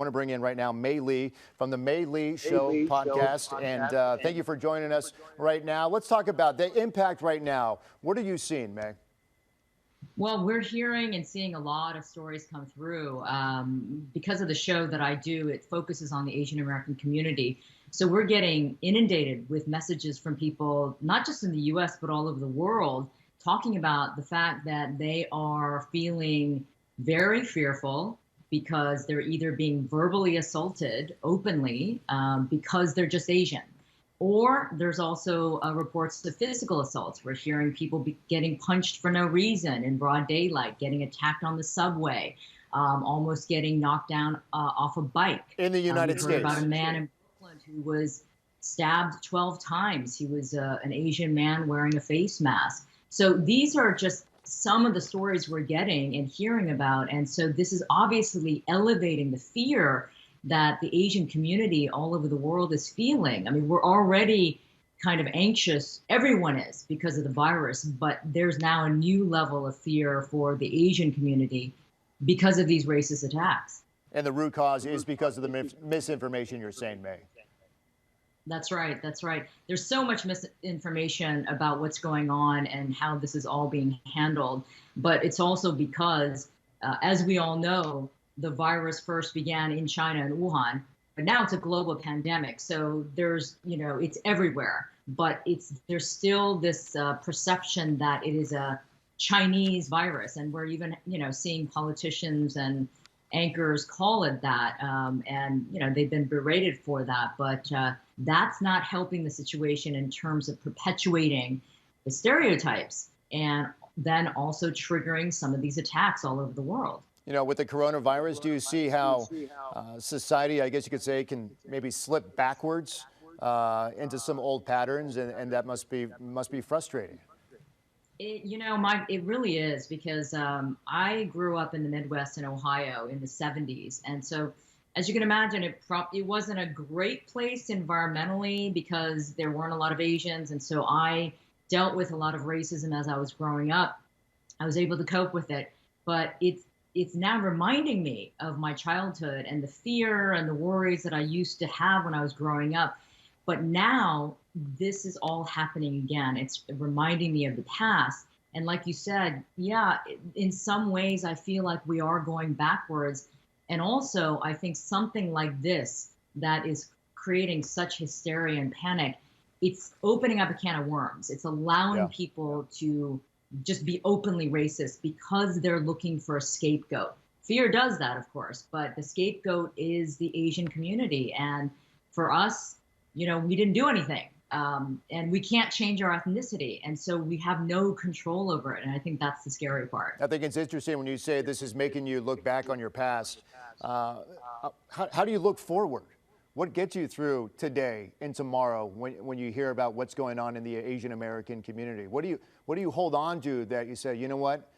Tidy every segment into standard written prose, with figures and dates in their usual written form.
Want to bring in right now Mei Lee from the Mei Lee Show podcast. And thank you for joining us right now. Let's talk about the impact right now. What are you seeing, Mei? Well, we're hearing and seeing a lot of stories come through. Because of the show that I do, it focuses on the Asian American community. So we're getting inundated with messages from people, not just in the US, but all over the world, talking about the fact that they are feeling very fearful because they're either being verbally assaulted openly because they're just Asian. Or there's also reports of physical assaults. We're hearing people getting punched for no reason in broad daylight, getting attacked on the subway, almost getting knocked down off a bike. In the United States. We heard about a man in Brooklyn who was stabbed 12 times. He was an Asian man wearing a face mask. So these are just some of the stories we're getting and hearing about. And so this is obviously elevating the fear that the Asian community all over the world is feeling. I mean, we're already kind of anxious, everyone is, because of the virus, but there's now a new level of fear for the Asian community because of these racist attacks. And the root cause is because of the misinformation you're saying, Mei. That's right. That's right. There's so much misinformation about what's going on and how this is all being handled. But it's also because, as we all know, the virus first began in China and Wuhan, but now it's a global pandemic. So there's, it's everywhere, but there's still this perception that it is a Chinese virus. And we're even, seeing politicians and anchors call it that. And, they've been berated for that. But that's not helping the situation in terms of perpetuating the stereotypes and then also triggering some of these attacks all over the world. With the coronavirus, do you see how society, I guess you could say, can maybe slip backwards into some old patterns, and that must be frustrating? It really is, because I grew up in the Midwest in Ohio in the 70s. And so, as you can imagine, it wasn't a great place environmentally because there weren't a lot of Asians. And so I dealt with a lot of racism as I was growing up. I was able to cope with it. But it's now reminding me of my childhood and the fear and the worries that I used to have when I was growing up. But now this is all happening again. It's reminding me of the past. And like you said, yeah, in some ways I feel like we are going backwards. And also I think something like this that is creating such hysteria and panic, it's opening up a can of worms. It's allowing people to just be openly racist because they're looking for a scapegoat. Fear does that, of course, but the scapegoat is the Asian community. And for us, we didn't do anything. And we can't change our ethnicity. And so we have no control over it. And I think that's the scary part. I think it's interesting when you say this is making you look back on your past. How do you look forward? What gets you through today and tomorrow when you hear about what's going on in the Asian American community? What do you hold on to that you say, you know what,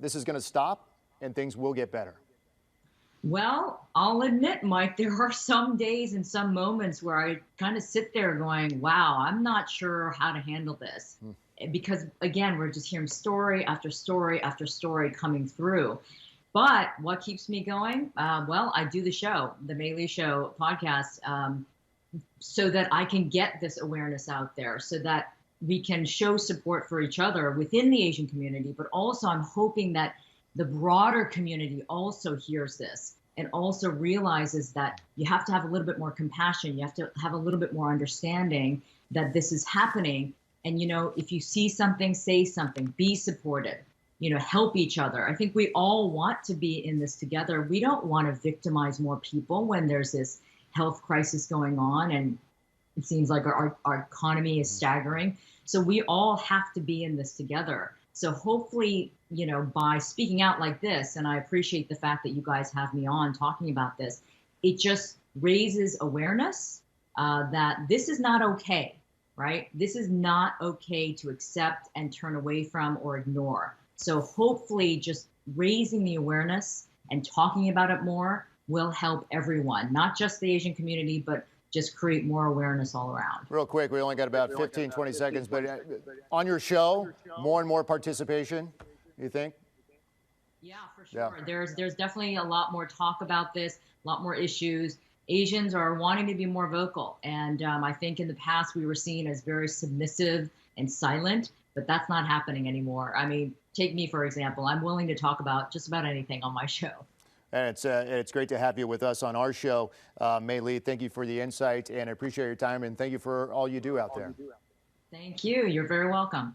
this is going to stop and things will get better? Well, I'll admit, Mike, there are some days and some moments where I kind of sit there going, wow, I'm not sure how to handle this. Because, again, we're just hearing story after story after story coming through. But what keeps me going? Well, I do the show, the Mei Lee Show podcast, so that I can get this awareness out there, so that we can show support for each other within the Asian community. But also I'm hoping that the broader community also hears this and also realizes that you have to have a little bit more compassion. You have to have a little bit more understanding that this is happening. And, if you see something, say something, be supportive. Help each other. I think we all want to be in this together. We don't want to victimize more people when there's this health crisis going on and it seems like our economy is staggering. So we all have to be in this together. So hopefully, by speaking out like this, and I appreciate the fact that you guys have me on talking about this, it just raises awareness that this is not okay, right? This is not okay to accept and turn away from or ignore. So hopefully just raising the awareness and talking about it more will help everyone, not just the Asian community, but just create more awareness all around. Real quick, we only got about 15, 20 seconds, but on your show, more and more participation, you think? Yeah, for sure. Yeah. There's definitely a lot more talk about this. a lot more issues. Asians are wanting to be more vocal. And I think in the past we were seen as very submissive and silent, but that's not happening anymore. I mean, take me, for example. I'm willing to talk about just about anything on my show. And it's great to have you with us on our show. Mei Lee, thank you for the insight and I appreciate your time and thank you for all you do out there. Thank you. You're very welcome.